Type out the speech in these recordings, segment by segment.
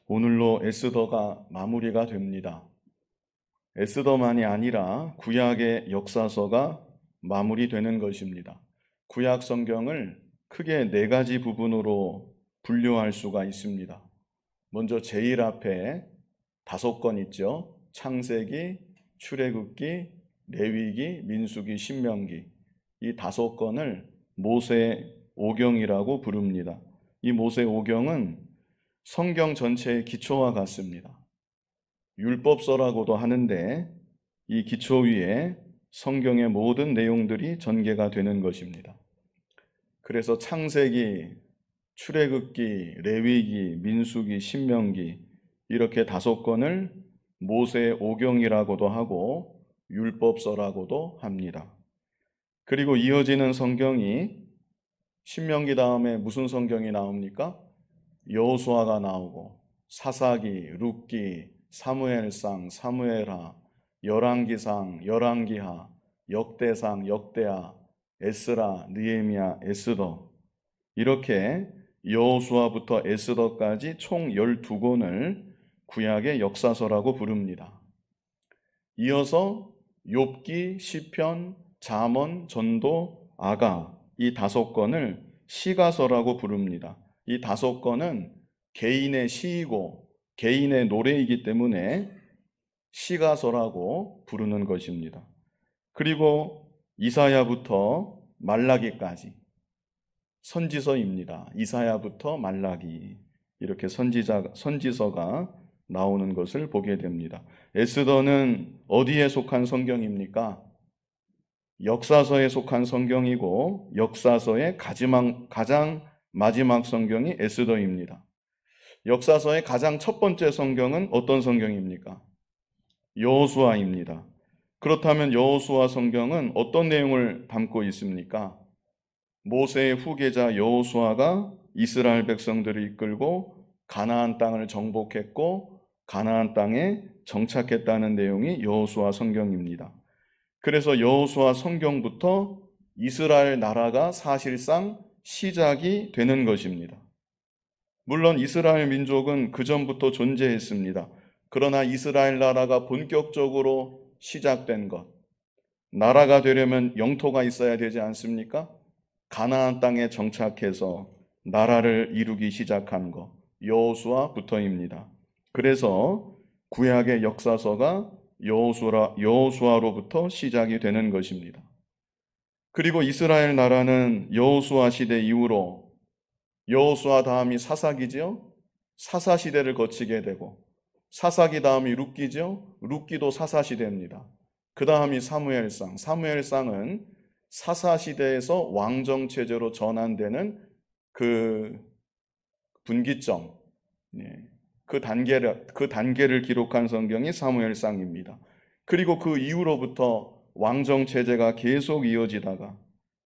오늘로 에스더가 마무리가 됩니다. 에스더만이 아니라 구약의 역사서가 마무리되는 것입니다. 구약 성경을 크게 네 가지 부분으로 분류할 수가 있습니다. 먼저 제일 앞에 5권 있죠. 창세기, 출애굽기, 레위기, 민수기, 신명기. 이 5권을 모세 오경이라고 부릅니다. 이 모세 오경은 성경 전체의 기초와 같습니다. 율법서라고도 하는데 이 기초 위에 성경의 모든 내용들이 전개가 되는 것입니다. 그래서 창세기, 출애굽기, 레위기, 민수기, 신명기 이렇게 5권을 모세 오경이라고도 하고 율법서라고도 합니다. 그리고 이어지는 성경이 신명기 다음에 무슨 성경이 나옵니까? 여호수아가 나오고 사사기, 룻기, 사무엘상, 사무엘하, 열왕기상, 열왕기하, 역대상, 역대하, 에스라, 느헤미야, 에스더 이렇게 여호수아부터 에스더까지 총 12권을 구약의 역사서라고 부릅니다. 이어서 욥기, 시편, 잠언, 전도, 아가 이 5권을 시가서라고 부릅니다. 이 5권은 개인의 시이고 개인의 노래이기 때문에 시가서라고 부르는 것입니다. 그리고 이사야부터 말라기까지 선지서입니다. 이사야부터 말라기 이렇게 선지서가 나오는 것을 보게 됩니다. 에스더는 어디에 속한 성경입니까? 역사서에 속한 성경이고 역사서의 가장 마지막 성경이 에스더입니다. 역사서의 가장 첫 번째 성경은 어떤 성경입니까? 여호수아입니다. 그렇다면 여호수아 성경은 어떤 내용을 담고 있습니까? 모세의 후계자 여호수아가 이스라엘 백성들을 이끌고 가나안 땅을 정복했고 가나안 땅에 정착했다는 내용이 여호수아 성경입니다. 그래서 여호수아 성경부터 이스라엘 나라가 사실상 시작이 되는 것입니다. 물론 이스라엘 민족은 그전부터 존재했습니다. 그러나 이스라엘 나라가 본격적으로 시작된 것, 나라가 되려면 영토가 있어야 되지 않습니까? 가나안 땅에 정착해서 나라를 이루기 시작한 것, 여호수아부터입니다. 그래서 구약의 역사서가 여호수아로부터 시작이 되는 것입니다. 그리고 이스라엘 나라는 여호수아 시대 이후로 여호수아 다음이 사사기죠. 사사 시대를 거치게 되고 사사기 다음이 룻기죠. 룻기도 사사 시대입니다. 그 다음이 사무엘상. 사무엘상은 사사 시대에서 왕정 체제로 전환되는 그 분기점, 그 단계를 기록한 성경이 사무엘상입니다. 그리고 그 이후로부터 왕정 체제가 계속 이어지다가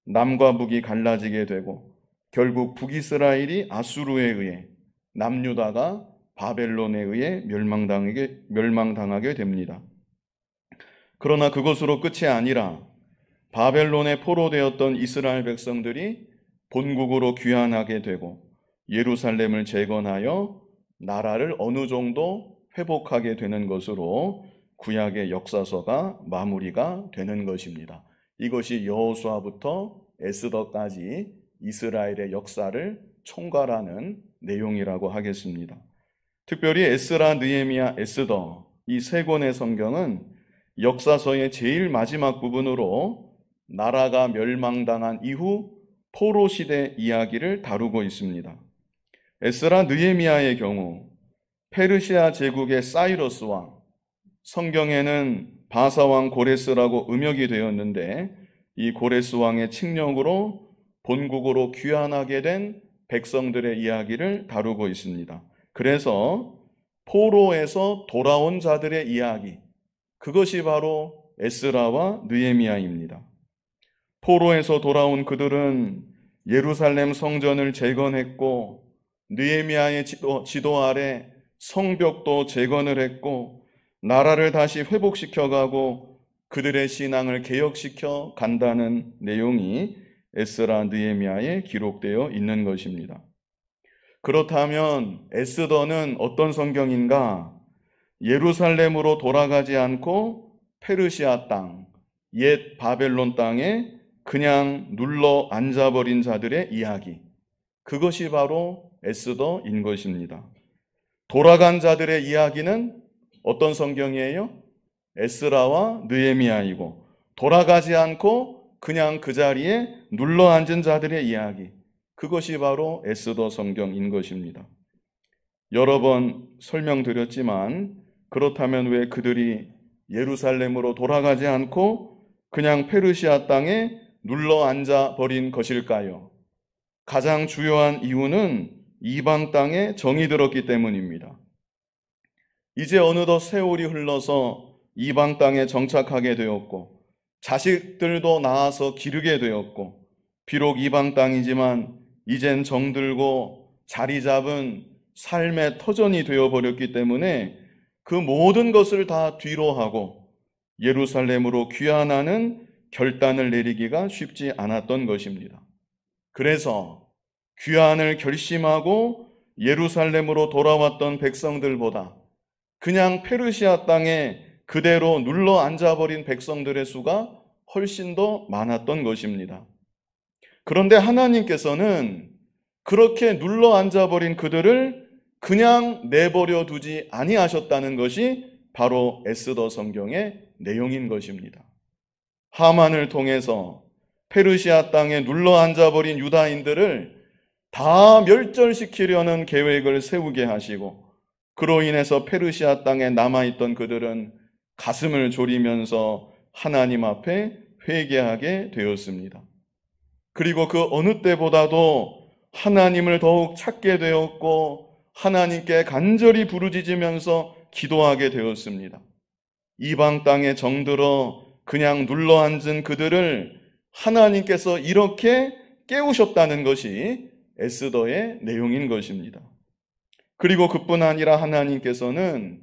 남과 북이 갈라지게 되고 결국 북이스라엘이 아수르에 의해 남유다가 바벨론에 의해 멸망당하게 됩니다. 그러나 그것으로 끝이 아니라 바벨론에 포로되었던 이스라엘 백성들이 본국으로 귀환하게 되고 예루살렘을 재건하여 나라를 어느 정도 회복하게 되는 것으로 구약의 역사서가 마무리가 되는 것입니다. 이것이 여호수아부터 에스더까지 이스라엘의 역사를 총괄하는 내용이라고 하겠습니다. 특별히 에스라, 느헤미야, 에스더 이 3권의 성경은 역사서의 제일 마지막 부분으로 나라가 멸망당한 이후 포로 시대 이야기를 다루고 있습니다. 에스라, 느헤미야의 경우 페르시아 제국의 사이러스 왕, 성경에는 바사 왕 고레스라고 음역이 되었는데 이 고레스 왕의 칙령으로 본국으로 귀환하게 된 백성들의 이야기를 다루고 있습니다. 그래서 포로에서 돌아온 자들의 이야기, 그것이 바로 에스라와 느헤미야입니다. 포로에서 돌아온 그들은 예루살렘 성전을 재건했고 느헤미야의 지도 아래 성벽도 재건을 했고 나라를 다시 회복시켜가고 그들의 신앙을 개혁시켜 간다는 내용이 에스라, 느헤미야에 기록되어 있는 것입니다. 그렇다면 에스더는 어떤 성경인가? 예루살렘으로 돌아가지 않고 페르시아 땅, 옛 바벨론 땅에 그냥 눌러 앉아버린 자들의 이야기. 그것이 바로 에스더인 것입니다. 돌아간 자들의 이야기는 어떤 성경이에요? 에스라와 느헤미야이고, 돌아가지 않고 그냥 그 자리에 눌러 앉은 자들의 이야기. 그것이 바로 에스더 성경인 것입니다. 여러 번 설명드렸지만, 그렇다면 왜 그들이 예루살렘으로 돌아가지 않고 그냥 페르시아 땅에 눌러 앉아 버린 것일까요? 가장 주요한 이유는 이방 땅에 정이 들었기 때문입니다. 이제 어느덧 세월이 흘러서 이방 땅에 정착하게 되었고, 자식들도 낳아서 기르게 되었고, 비록 이방 땅이지만 이젠 정들고 자리 잡은 삶의 터전이 되어버렸기 때문에 그 모든 것을 다 뒤로 하고 예루살렘으로 귀환하는 결단을 내리기가 쉽지 않았던 것입니다. 그래서 귀환을 결심하고 예루살렘으로 돌아왔던 백성들보다 그냥 페르시아 땅에 그대로 눌러 앉아버린 백성들의 수가 훨씬 더 많았던 것입니다. 그런데 하나님께서는 그렇게 눌러 앉아버린 그들을 그냥 내버려 두지 아니하셨다는 것이 바로 에스더 성경의 내용인 것입니다. 하만을 통해서 페르시아 땅에 눌러 앉아버린 유다인들을 다 멸절시키려는 계획을 세우게 하시고, 그로 인해서 페르시아 땅에 남아있던 그들은 가슴을 졸이면서 하나님 앞에 회개하게 되었습니다. 그리고 그 어느 때보다도 하나님을 더욱 찾게 되었고 하나님께 간절히 부르짖으면서 기도하게 되었습니다. 이방 땅에 정들어 그냥 눌러 앉은 그들을 하나님께서 이렇게 깨우셨다는 것이 에스더의 내용인 것입니다. 그리고 그뿐 아니라 하나님께서는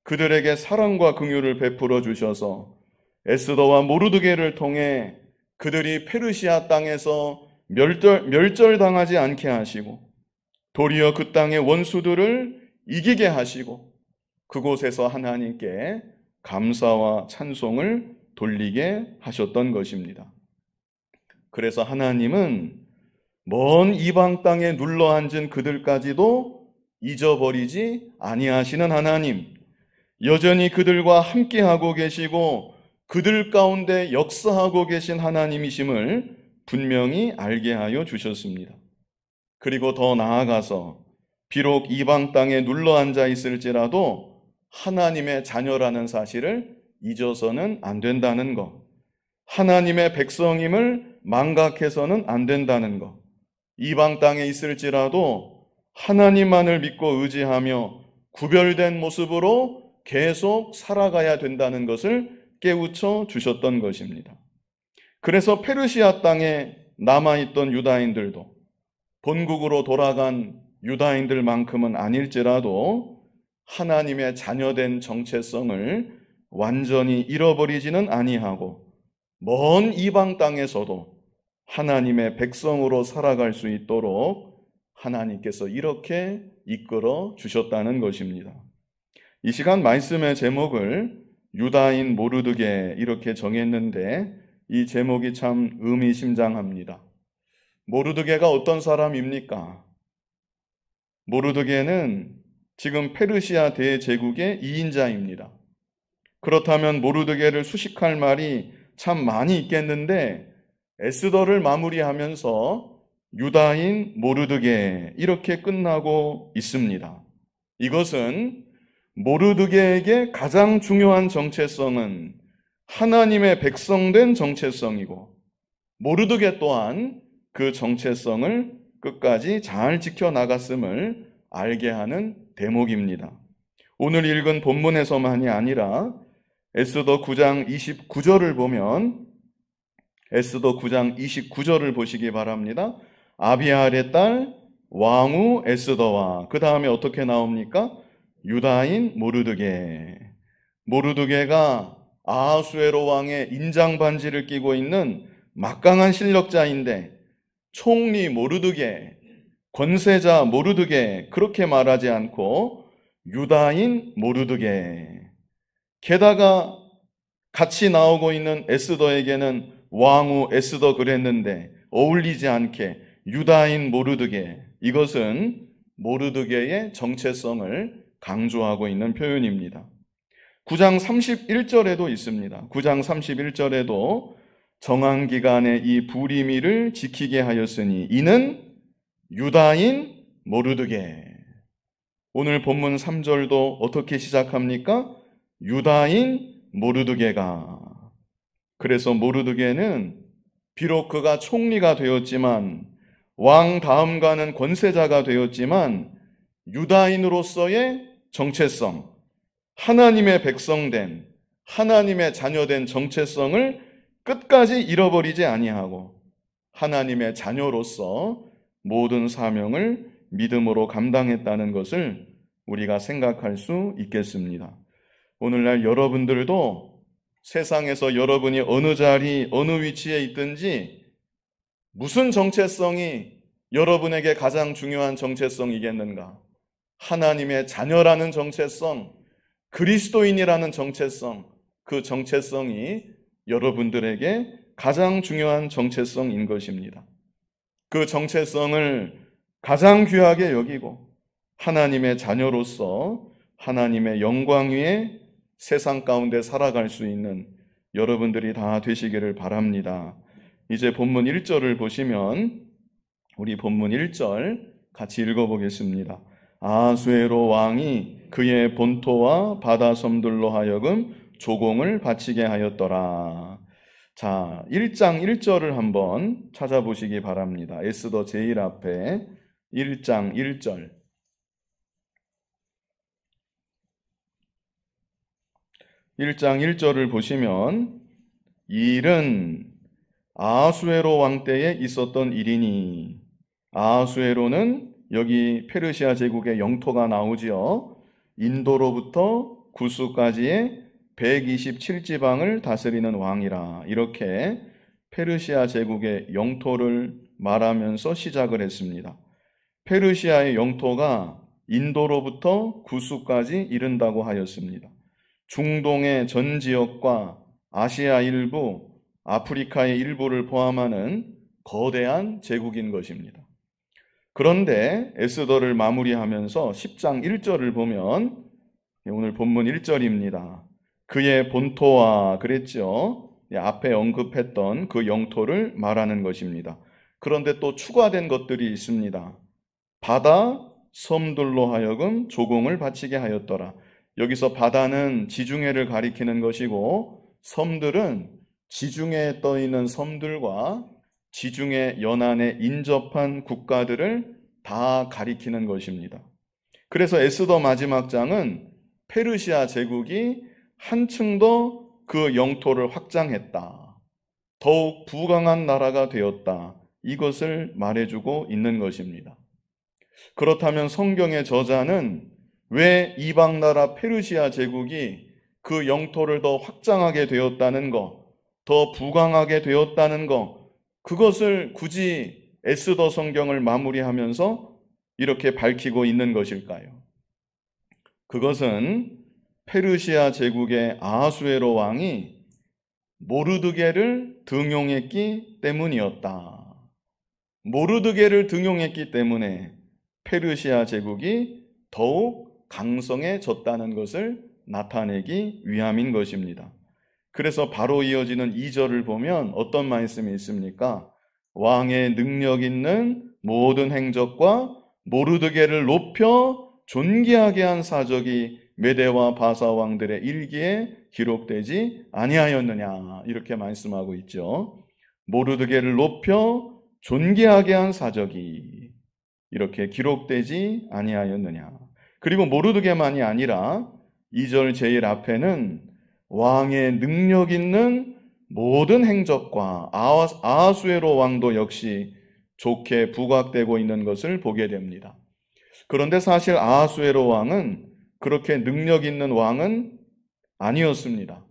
그들에게 사랑과 긍휼을 베풀어 주셔서 에스더와 모르드게를 통해 그들이 페르시아 땅에서 멸절당하지 않게 하시고, 도리어 그 땅의 원수들을 이기게 하시고, 그곳에서 하나님께 감사와 찬송을 돌리게 하셨던 것입니다. 그래서 하나님은 먼 이방 땅에 눌러 앉은 그들까지도 잊어버리지 아니하시는 하나님, 여전히 그들과 함께하고 계시고 그들 가운데 역사하고 계신 하나님이심을 분명히 알게 하여 주셨습니다. 그리고 더 나아가서 비록 이방 땅에 눌러 앉아 있을지라도 하나님의 자녀라는 사실을 잊어서는 안 된다는 것, 하나님의 백성임을 망각해서는 안 된다는 것, 이방 땅에 있을지라도 하나님만을 믿고 의지하며 구별된 모습으로 계속 살아가야 된다는 것을 깨우쳐 주셨던 것입니다. 그래서 페르시아 땅에 남아있던 유다인들도 본국으로 돌아간 유다인들만큼은 아닐지라도 하나님의 자녀된 정체성을 완전히 잃어버리지는 아니하고 먼 이방 땅에서도 하나님의 백성으로 살아갈 수 있도록 하나님께서 이렇게 이끌어 주셨다는 것입니다. 이 시간 말씀의 제목을 유다인 모르드게 이렇게 정했는데 이 제목이 참 의미심장합니다. 모르드게가 어떤 사람입니까? 모르드게는 지금 페르시아 대제국의 2인자입니다. 그렇다면 모르드게를 수식할 말이 참 많이 있겠는데 에스더를 마무리하면서 유다인 모르드게 이렇게 끝나고 있습니다. 이것은 모르드게에게 가장 중요한 정체성은 하나님의 백성된 정체성이고, 모르드게 또한 그 정체성을 끝까지 잘 지켜나갔음을 알게 하는 대목입니다. 오늘 읽은 본문에서만이 아니라 에스더 9장 29절을 보면, 에스더 9장 29절을 보시기 바랍니다. 아비알의 딸 왕후 에스더와 그 다음에 어떻게 나옵니까? 유다인 모르드게. 모르드게가 아하수에로 왕의 인장 반지를 끼고 있는 막강한 실력자인데 총리 모르드게, 권세자 모르드게 그렇게 말하지 않고 유다인 모르드게. 게다가 같이 나오고 있는 에스더에게는 왕후 에스더 그랬는데 어울리지 않게 유다인 모르드게. 이것은 모르드게의 정체성을 강조하고 있는 표현입니다. 9장 31절에도 있습니다. 9장 31절에도 정한 기간에 이 부리미를 지키게 하였으니 이는 유다인 모르드게. 오늘 본문 3절도 어떻게 시작합니까? 유다인 모르드게가. 그래서 모르드게는 비록 그가 총리가 되었지만, 왕 다음가는 권세자가 되었지만, 유다인으로서의 정체성, 하나님의 백성된, 하나님의 자녀된 정체성을 끝까지 잃어버리지 아니하고 하나님의 자녀로서 모든 사명을 믿음으로 감당했다는 것을 우리가 생각할 수 있겠습니다. 오늘날 여러분들도 세상에서 여러분이 어느 자리, 어느 위치에 있든지 무슨 정체성이 여러분에게 가장 중요한 정체성이겠는가? 하나님의 자녀라는 정체성, 그리스도인이라는 정체성, 그 정체성이 여러분들에게 가장 중요한 정체성인 것입니다. 그 정체성을 가장 귀하게 여기고 하나님의 자녀로서 하나님의 영광 위에 세상 가운데 살아갈 수 있는 여러분들이 다 되시기를 바랍니다. 이제 본문 1절을 보시면 우리 본문 1절 같이 읽어보겠습니다. 아하수에로 왕이 그의 본토와 바다 섬들로 하여금 조공을 바치게 하였더라. 자, 1장 1절을 한번 찾아보시기 바랍니다. 에스더 제일 앞에 1장 1절. 1장 1절을 보시면 이 일은 아하수에로 왕 때에 있었던 일이니, 아하수에로는 여기 페르시아 제국의 영토가 나오지요. 인도로부터 구스까지의 127지방을 다스리는 왕이라. 이렇게 페르시아 제국의 영토를 말하면서 시작을 했습니다. 페르시아의 영토가 인도로부터 구스까지 이른다고 하였습니다. 중동의 전 지역과 아시아 일부, 아프리카의 일부를 포함하는 거대한 제국인 것입니다. 그런데 에스더를 마무리하면서 10장 1절을 보면 오늘 본문 1절입니다. 그의 본토와 그랬죠. 앞에 언급했던 그 영토를 말하는 것입니다. 그런데 또 추가된 것들이 있습니다. 바다, 섬들로 하여금 조공을 바치게 하였더라. 여기서 바다는 지중해를 가리키는 것이고 섬들은 지중해에 떠 있는 섬들과 지중해 연안에 인접한 국가들을 다 가리키는 것입니다. 그래서 에스더 마지막 장은 페르시아 제국이 한층 더 그 영토를 확장했다. 더욱 부강한 나라가 되었다. 이것을 말해주고 있는 것입니다. 그렇다면 성경의 저자는 왜 이방 나라 페르시아 제국이 그 영토를 더 확장하게 되었다는 것, 더 부강하게 되었다는 것, 그것을 굳이 에스더 성경을 마무리하면서 이렇게 밝히고 있는 것일까요? 그것은 페르시아 제국의 아하수에로 왕이 모르드게를 등용했기 때문이었다. 모르드게를 등용했기 때문에 페르시아 제국이 더욱 강성해졌다는 것을 나타내기 위함인 것입니다. 그래서 바로 이어지는 2절을 보면 어떤 말씀이 있습니까? 왕의 능력 있는 모든 행적과 모르드게를 높여 존귀하게 한 사적이 메대와 바사 왕들의 일기에 기록되지 아니하였느냐, 이렇게 말씀하고 있죠. 모르드게를 높여 존귀하게 한 사적이 이렇게 기록되지 아니하였느냐. 그리고 모르드게만이 아니라 2절 제일 앞에는 왕의 능력 있는 모든 행적과 아하수에로 왕도 역시 좋게 부각되고 있는 것을 보게 됩니다. 그런데 사실 아하수에로 왕은 그렇게 능력 있는 왕은 아니었습니다.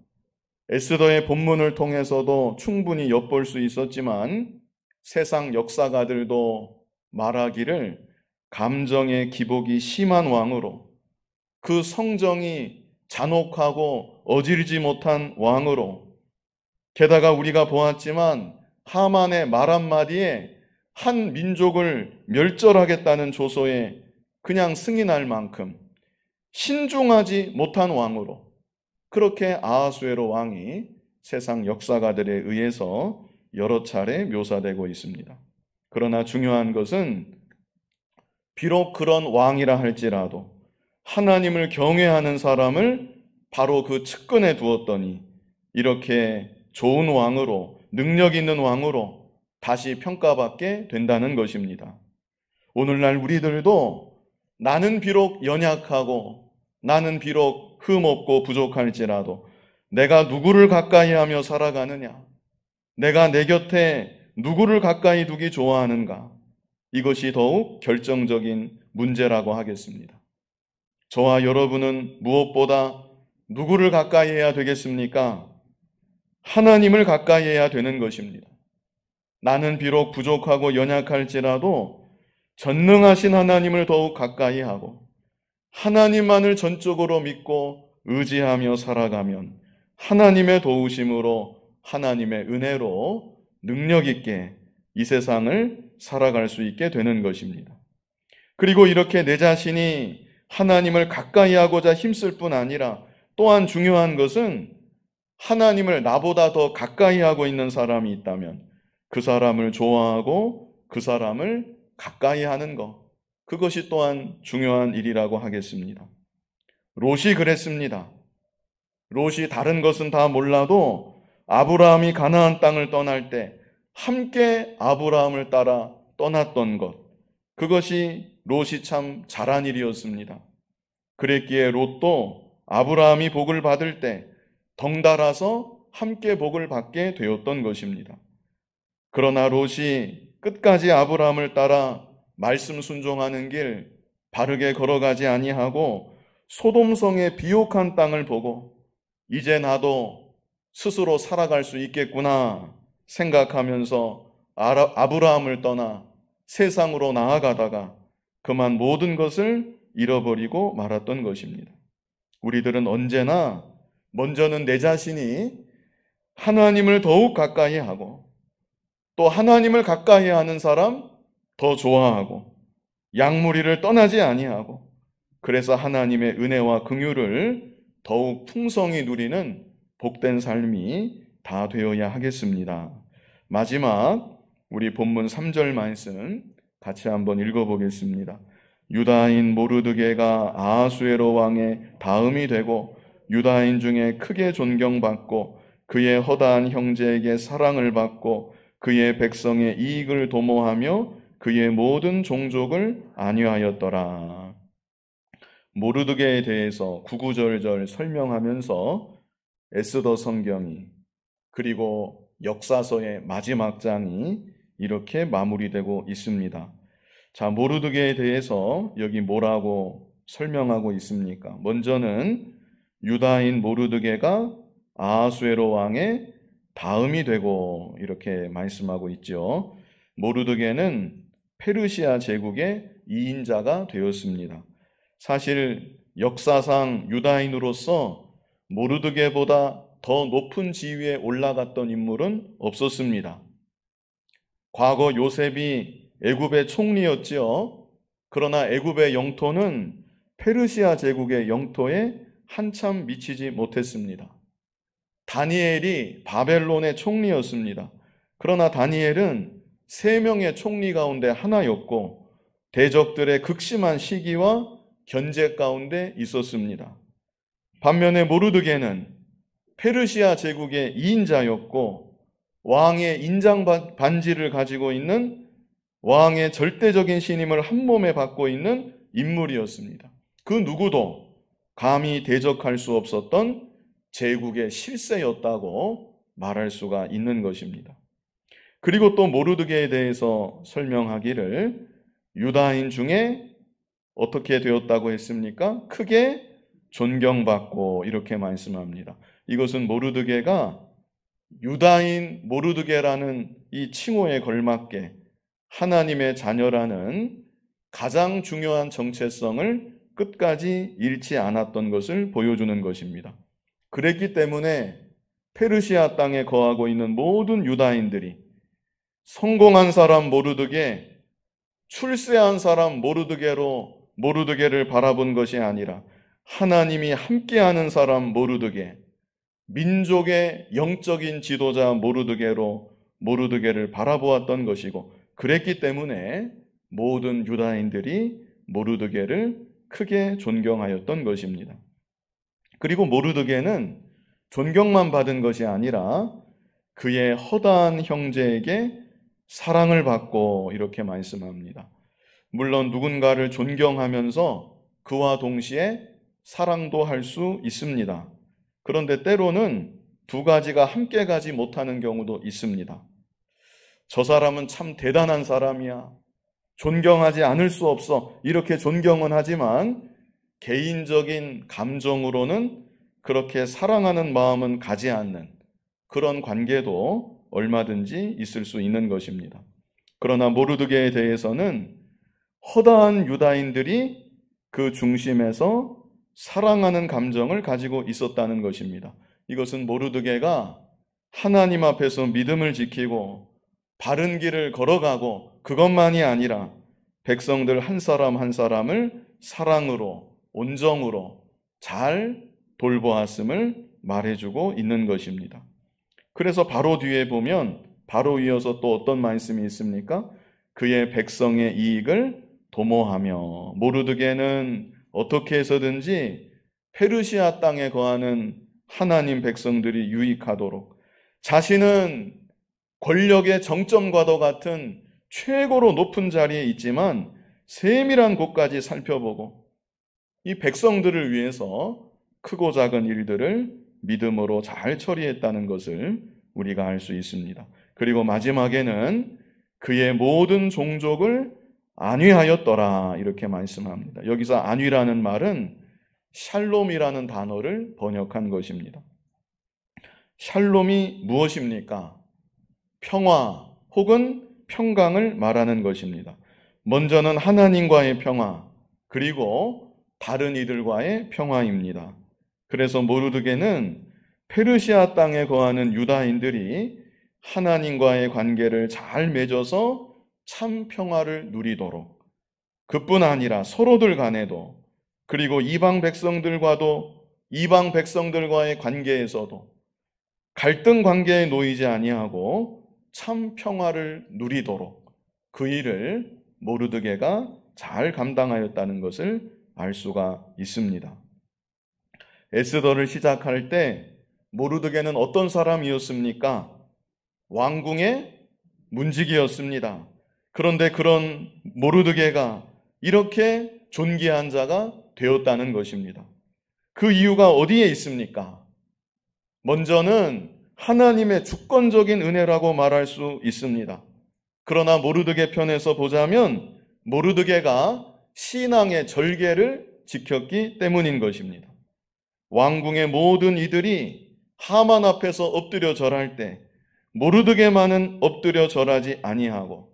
에스더의 본문을 통해서도 충분히 엿볼 수 있었지만 세상 역사가들도 말하기를 감정의 기복이 심한 왕으로, 그 성정이 잔혹하고 어지르지 못한 왕으로, 게다가 우리가 보았지만 하만의 말 한마디에 한 민족을 멸절하겠다는 조소에 그냥 승인할 만큼 신중하지 못한 왕으로, 그렇게 아하수에로 왕이 세상 역사가들에 의해서 여러 차례 묘사되고 있습니다. 그러나 중요한 것은 비록 그런 왕이라 할지라도 하나님을 경외하는 사람을 바로 그 측근에 두었더니 이렇게 좋은 왕으로, 능력 있는 왕으로 다시 평가받게 된다는 것입니다. 오늘날 우리들도 나는 비록 연약하고 나는 비록 흠없고 부족할지라도 내가 누구를 가까이 하며 살아가느냐, 내가 내 곁에 누구를 가까이 두기 좋아하는가, 이것이 더욱 결정적인 문제라고 하겠습니다. 저와 여러분은 무엇보다 누구를 가까이 해야 되겠습니까? 하나님을 가까이 해야 되는 것입니다. 나는 비록 부족하고 연약할지라도 전능하신 하나님을 더욱 가까이 하고 하나님만을 전적으로 믿고 의지하며 살아가면 하나님의 도우심으로, 하나님의 은혜로 능력 있게 이 세상을 살아갈 수 있게 되는 것입니다. 그리고 이렇게 내 자신이 하나님을 가까이 하고자 힘쓸 뿐 아니라 또한 중요한 것은 하나님을 나보다 더 가까이 하고 있는 사람이 있다면 그 사람을 좋아하고 그 사람을 가까이 하는 것, 그것이 또한 중요한 일이라고 하겠습니다. 롯이 그랬습니다. 롯이 다른 것은 다 몰라도 아브라함이 가나안 땅을 떠날 때 함께 아브라함을 따라 떠났던 것, 그것이 롯이 참 잘한 일이었습니다. 그랬기에 롯도 아브라함이 복을 받을 때 덩달아서 함께 복을 받게 되었던 것입니다. 그러나 롯이 끝까지 아브라함을 따라 말씀 순종하는 길 바르게 걸어가지 아니하고 소돔성의 비옥한 땅을 보고 이제 나도 스스로 살아갈 수 있겠구나 생각하면서 아브라함을 떠나 세상으로 나아가다가 그만 모든 것을 잃어버리고 말았던 것입니다. 우리들은 언제나 먼저는 내 자신이 하나님을 더욱 가까이 하고 또 하나님을 가까이 하는 사람 더 좋아하고 양무리를 떠나지 아니하고 그래서 하나님의 은혜와 긍휼을 더욱 풍성히 누리는 복된 삶이 다 되어야 하겠습니다. 마지막 우리 본문 3절 말씀 같이 한번 읽어보겠습니다. 유다인 모르드게가 아하수에로 왕의 다음이 되고 유다인 중에 크게 존경받고 그의 허다한 형제에게 사랑을 받고 그의 백성의 이익을 도모하며 그의 모든 종족을 안위하였더라. 모르드게에 대해서 구구절절 설명하면서 에스더 성경이 그리고 역사서의 마지막 장이 이렇게 마무리되고 있습니다. 자, 모르드게에 대해서 여기 뭐라고 설명하고 있습니까? 먼저는 유다인 모르드게가 아하수에로 왕의 다음이 되고 이렇게 말씀하고 있죠. 모르드게는 페르시아 제국의 2인자가 되었습니다. 사실 역사상 유다인으로서 모르드게보다 더 높은 지위에 올라갔던 인물은 없었습니다. 과거 요셉이 애굽의 총리였지요. 그러나 애굽의 영토는 페르시아 제국의 영토에 한참 미치지 못했습니다. 다니엘이 바벨론의 총리였습니다. 그러나 다니엘은 3명의 총리 가운데 하나였고 대적들의 극심한 시기와 견제 가운데 있었습니다. 반면에 모르드게는 페르시아 제국의 2인자였고 왕의 인장 반지를 가지고 있는 왕의 절대적인 신임을 한 몸에 받고 있는 인물이었습니다. 그 누구도 감히 대적할 수 없었던 제국의 실세였다고 말할 수가 있는 것입니다. 그리고 또 모르드게에 대해서 설명하기를 유다인 중에 어떻게 되었다고 했습니까? 크게 존경받고 이렇게 말씀합니다. 이것은 모르드게가 유다인 모르드게라는 이 칭호에 걸맞게 하나님의 자녀라는 가장 중요한 정체성을 끝까지 잃지 않았던 것을 보여주는 것입니다. 그랬기 때문에 페르시아 땅에 거하고 있는 모든 유다인들이 성공한 사람 모르드게, 출세한 사람 모르드게를 바라본 것이 아니라 하나님이 함께하는 사람 모르드게, 민족의 영적인 지도자 모르드게를 바라보았던 것이고, 그랬기 때문에 모든 유다인들이 모르드게를 크게 존경하였던 것입니다. 그리고 모르드게는 존경만 받은 것이 아니라 그의 허다한 형제에게 사랑을 받고 이렇게 말씀합니다. 물론 누군가를 존경하면서 그와 동시에 사랑도 할 수 있습니다. 그런데 때로는 두 가지가 함께 가지 못하는 경우도 있습니다. 저 사람은 참 대단한 사람이야, 존경하지 않을 수 없어, 이렇게 존경은 하지만 개인적인 감정으로는 그렇게 사랑하는 마음은 가지 않는 그런 관계도 얼마든지 있을 수 있는 것입니다. 그러나 모르드게에 대해서는 허다한 유다인들이 그 중심에서 사랑하는 감정을 가지고 있었다는 것입니다. 이것은 모르드게가 하나님 앞에서 믿음을 지키고 바른 길을 걸어가고 그것만이 아니라 백성들 한 사람 한 사람을 사랑으로, 온정으로 잘 돌보았음을 말해주고 있는 것입니다. 그래서 바로 뒤에 보면 바로 이어서 또 어떤 말씀이 있습니까? 그의 백성의 이익을 도모하며, 모르드게는 어떻게 해서든지 페르시아 땅에 거하는 하나님 백성들이 유익하도록 자신은 권력의 정점과도 같은 최고로 높은 자리에 있지만 세밀한 곳까지 살펴보고 이 백성들을 위해서 크고 작은 일들을 믿음으로 잘 처리했다는 것을 우리가 알 수 있습니다. 그리고 마지막에는 그의 모든 종족을 안위하였더라 이렇게 말씀합니다. 여기서 안위라는 말은 샬롬이라는 단어를 번역한 것입니다. 샬롬이 무엇입니까? 평화 혹은 평강을 말하는 것입니다. 먼저는 하나님과의 평화, 그리고 다른 이들과의 평화입니다. 그래서 모르드게는 페르시아 땅에 거하는 유다인들이 하나님과의 관계를 잘 맺어서 참 평화를 누리도록, 그뿐 아니라 서로들 간에도, 그리고 이방 백성들과의 관계에서도 갈등 관계에 놓이지 아니하고 참 평화를 누리도록 그 일을 모르드게가 잘 감당하였다는 것을 알 수가 있습니다. 에스더를 시작할 때 모르드게는 어떤 사람이었습니까? 왕궁의 문지기였습니다. 그런데 그런 모르드게가 이렇게 존귀한 자가 되었다는 것입니다. 그 이유가 어디에 있습니까? 먼저는 하나님의 주권적인 은혜라고 말할 수 있습니다. 그러나 모르드게 편에서 보자면 모르드게가 신앙의 절개를 지켰기 때문인 것입니다. 왕궁의 모든 이들이 하만 앞에서 엎드려 절할 때 모르드게만은 엎드려 절하지 아니하고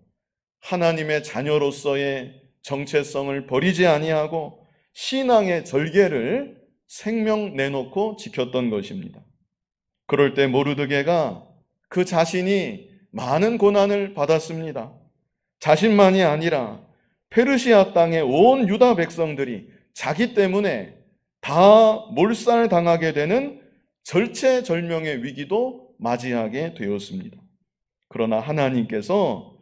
하나님의 자녀로서의 정체성을 버리지 아니하고 신앙의 절개를 생명 내놓고 지켰던 것입니다. 그럴 때 모르드게가 그 자신이 많은 고난을 받았습니다. 자신만이 아니라 페르시아 땅의 온 유다 백성들이 자기 때문에 다 몰살당하게 되는 절체절명의 위기도 맞이하게 되었습니다. 그러나 하나님께서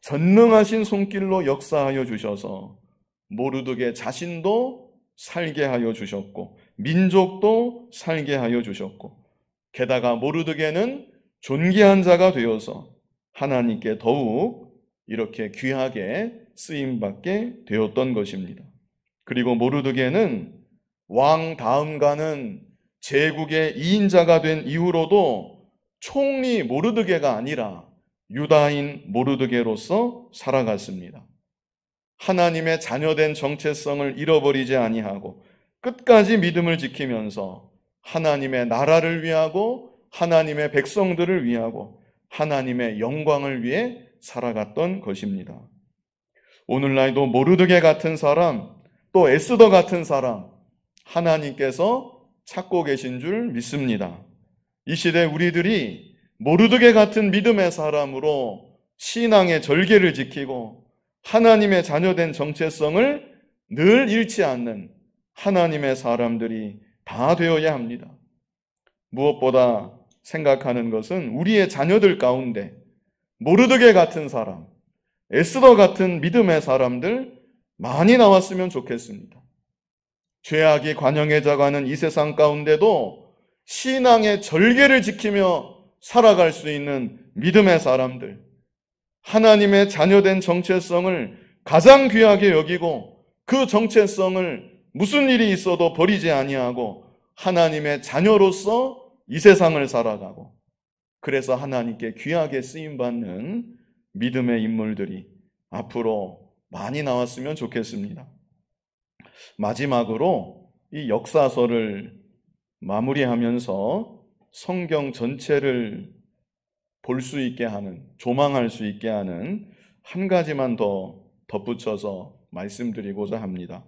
전능하신 손길로 역사하여 주셔서 모르드게 자신도 살게 하여 주셨고 민족도 살게 하여 주셨고 게다가 모르드게는 존귀한 자가 되어서 하나님께 더욱 이렇게 귀하게 쓰임받게 되었던 것입니다. 그리고 모르드게는 왕 다음가는 제국의 2인자가 된 이후로도 총리 모르드게가 아니라 유다인 모르드게로서 살아갔습니다. 하나님의 자녀된 정체성을 잃어버리지 아니하고 끝까지 믿음을 지키면서 하나님의 나라를 위하고 하나님의 백성들을 위하고 하나님의 영광을 위해 살아갔던 것입니다. 오늘날도 모르드게 같은 사람, 또 에스더 같은 사람, 하나님께서 찾고 계신 줄 믿습니다. 이 시대 우리들이 모르드게 같은 믿음의 사람으로 신앙의 절개를 지키고 하나님의 자녀된 정체성을 늘 잃지 않는 하나님의 사람들이 다 되어야 합니다. 무엇보다 생각하는 것은 우리의 자녀들 가운데 모르드게 같은 사람, 에스더 같은 믿음의 사람들 많이 나왔으면 좋겠습니다. 죄악이 관영해져가는 이 세상 가운데도 신앙의 절개를 지키며 살아갈 수 있는 믿음의 사람들, 하나님의 자녀된 정체성을 가장 귀하게 여기고 그 정체성을 무슨 일이 있어도 버리지 아니하고 하나님의 자녀로서 이 세상을 살아가고 그래서 하나님께 귀하게 쓰임받는 믿음의 인물들이 앞으로 많이 나왔으면 좋겠습니다. 마지막으로 이 역사서를 마무리하면서 성경 전체를 볼 수 있게 하는, 조망할 수 있게 하는 한 가지만 더 덧붙여서 말씀드리고자 합니다.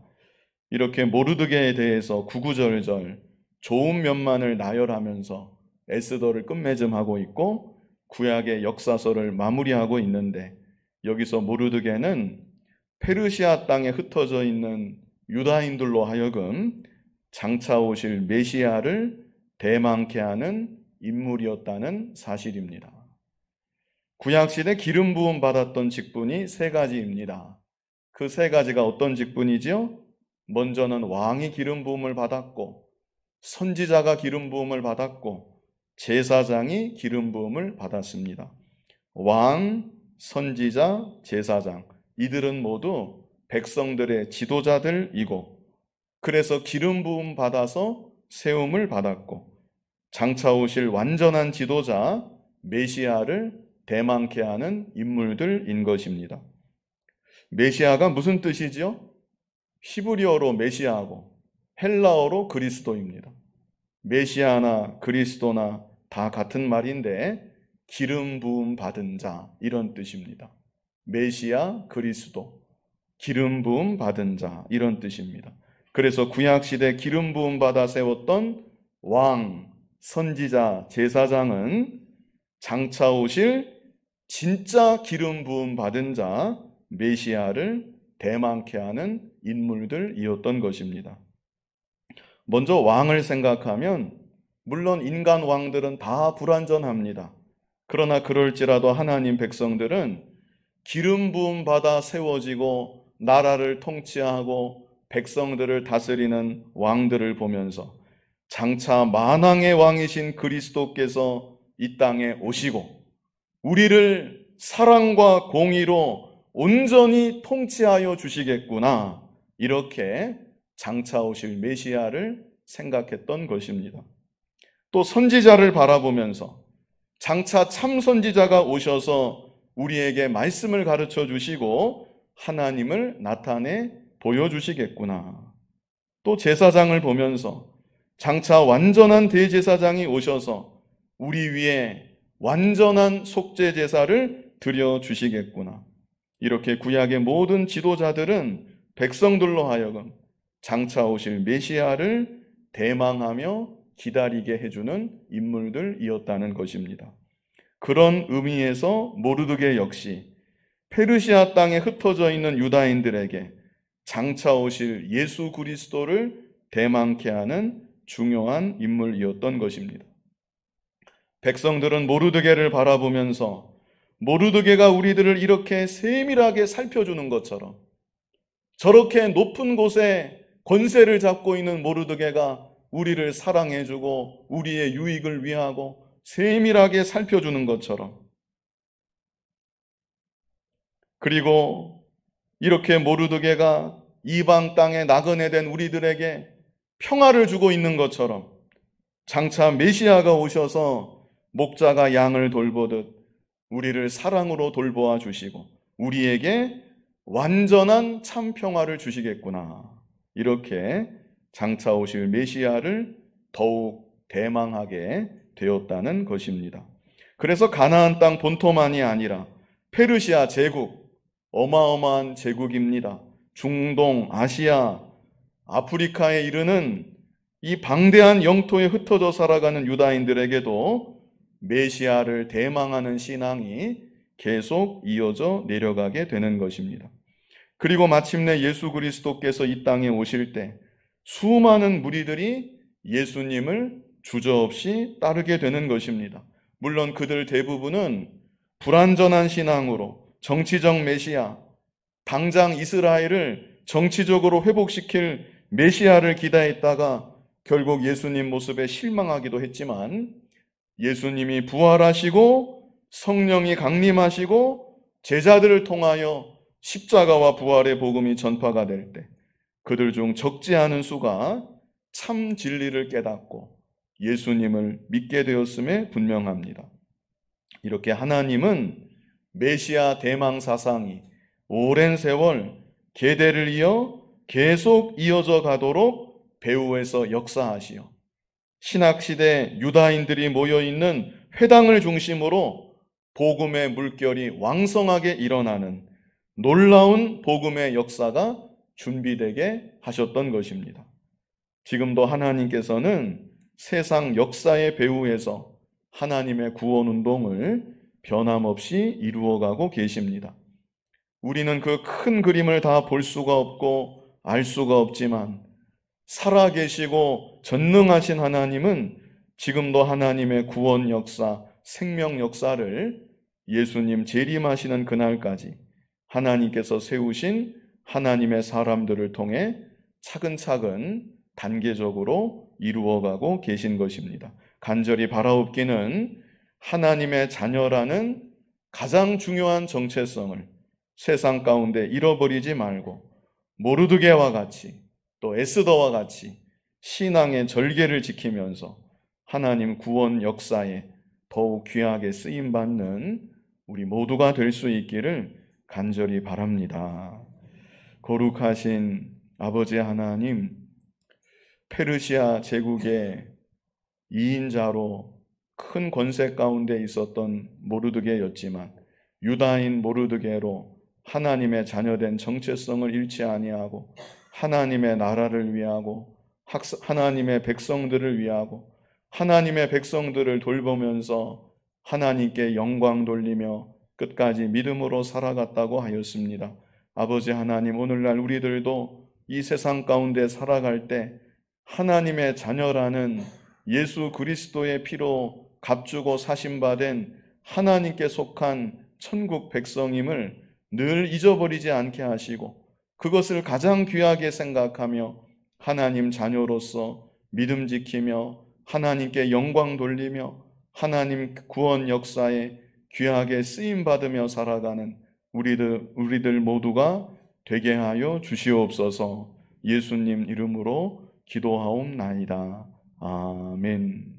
이렇게 모르드게에 대해서 구구절절 좋은 면만을 나열하면서 에스더를 끝맺음하고 있고 구약의 역사서를 마무리하고 있는데 여기서 모르드게는 페르시아 땅에 흩어져 있는 유다인들로 하여금 장차 오실 메시아를 대망케 하는 인물이었다는 사실입니다. 구약시대 기름 부음 받았던 직분이 세 가지입니다. 그 세 가지가 어떤 직분이지요? 먼저는 왕이 기름 부음을 받았고 선지자가 기름 부음을 받았고 제사장이 기름 부음을 받았습니다. 왕, 선지자, 제사장 이들은 모두 백성들의 지도자들이고 그래서 기름 부음 받아서 세움을 받았고 장차 오실 완전한 지도자 메시아를 대망케 하는 인물들인 것입니다. 메시아가 무슨 뜻이지요? 히브리어로 메시아하고 헬라어로 그리스도입니다. 메시아나 그리스도나 다 같은 말인데 기름 부음 받은 자 이런 뜻입니다. 메시아, 그리스도, 기름 부음 받은 자 이런 뜻입니다. 그래서 구약시대 기름 부음 받아 세웠던 왕, 선지자, 제사장은 장차 오실 진짜 기름 부음 받은 자 메시아를 대망케 하는 인물들이었던 것입니다. 먼저 왕을 생각하면 물론 인간 왕들은 다 불완전합니다. 그러나 그럴지라도 하나님 백성들은 기름 부음 받아 세워지고 나라를 통치하고 백성들을 다스리는 왕들을 보면서 장차 만왕의 왕이신 그리스도께서 이 땅에 오시고 우리를 사랑과 공의로 온전히 통치하여 주시겠구나 이렇게 장차 오실 메시아를 생각했던 것입니다. 또 선지자를 바라보면서 장차 참 선지자가 오셔서 우리에게 말씀을 가르쳐 주시고 하나님을 나타내 보여주시겠구나. 또 제사장을 보면서 장차 완전한 대제사장이 오셔서 우리 위에 완전한 속죄 제사를 드려주시겠구나. 이렇게 구약의 모든 지도자들은 백성들로 하여금 장차 오실 메시아를 대망하며 기다리게 해주는 인물들이었다는 것입니다. 그런 의미에서 모르드게 역시 페르시아 땅에 흩어져 있는 유다인들에게 장차 오실 예수 그리스도를 대망케 하는 중요한 인물이었던 것입니다. 백성들은 모르드게를 바라보면서 모르드게가 우리들을 이렇게 세밀하게 살펴주는 것처럼 저렇게 높은 곳에 권세를 잡고 있는 모르드게가 우리를 사랑해주고 우리의 유익을 위하고 세밀하게 살펴주는 것처럼 그리고 이렇게 모르드게가 이방 땅에 나그네 된 우리들에게 평화를 주고 있는 것처럼 장차 메시아가 오셔서 목자가 양을 돌보듯 우리를 사랑으로 돌보아 주시고 우리에게 완전한 참 평화를 주시겠구나. 이렇게 장차 오실 메시아를 더욱 대망하게 되었다는 것입니다. 그래서 가나안 땅 본토만이 아니라 페르시아 제국, 어마어마한 제국입니다. 중동, 아시아, 아프리카에 이르는 이 방대한 영토에 흩어져 살아가는 유다인들에게도 메시아를 대망하는 신앙이 계속 이어져 내려가게 되는 것입니다. 그리고 마침내 예수 그리스도께서 이 땅에 오실 때 수많은 무리들이 예수님을 주저없이 따르게 되는 것입니다. 물론 그들 대부분은 불완전한 신앙으로 정치적 메시아, 당장 이스라엘을 정치적으로 회복시킬 메시아를 기다렸다가 결국 예수님 모습에 실망하기도 했지만, 예수님이 부활하시고 성령이 강림하시고 제자들을 통하여 십자가와 부활의 복음이 전파가 될 때 그들 중 적지 않은 수가 참 진리를 깨닫고 예수님을 믿게 되었음에 분명합니다. 이렇게 하나님은 메시아 대망 사상이 오랜 세월 계대를 이어 계속 이어져 가도록 배후에서 역사하시어 신학시대 유다인들이 모여있는 회당을 중심으로 복음의 물결이 왕성하게 일어나는 놀라운 복음의 역사가 준비되게 하셨던 것입니다. 지금도 하나님께서는 세상 역사의 배후에서 하나님의 구원 운동을 변함없이 이루어가고 계십니다. 우리는 그 큰 그림을 다 볼 수가 없고 알 수가 없지만 살아계시고 전능하신 하나님은 지금도 하나님의 구원 역사, 생명 역사를 예수님 재림하시는 그날까지 하나님께서 세우신 하나님의 사람들을 통해 차근차근 단계적으로 이루어가고 계신 것입니다. 간절히 바라옵기는 하나님의 자녀라는 가장 중요한 정체성을 세상 가운데 잃어버리지 말고 모르드게와 같이 또 에스더와 같이 신앙의 절개를 지키면서 하나님 구원 역사에 더욱 귀하게 쓰임받는 우리 모두가 될 수 있기를 간절히 바랍니다. 거룩하신 아버지 하나님, 페르시아 제국의 2인자로 큰 권세 가운데 있었던 모르드게였지만 유다인 모르드게로 하나님의 자녀된 정체성을 잃지 아니하고 하나님의 나라를 위하고 하나님의 백성들을 위하고 하나님의 백성들을 돌보면서 하나님께 영광 돌리며 끝까지 믿음으로 살아갔다고 하였습니다. 아버지 하나님, 오늘날 우리들도 이 세상 가운데 살아갈 때 하나님의 자녀라는 예수 그리스도의 피로 값주고 사심받은 하나님께 속한 천국 백성임을 늘 잊어버리지 않게 하시고 그것을 가장 귀하게 생각하며 하나님 자녀로서 믿음 지키며 하나님께 영광 돌리며 하나님 구원 역사에 귀하게 쓰임받으며 살아가는 우리들 모두가 되게 하여 주시옵소서. 예수님 이름으로 기도하옵나이다. 아멘.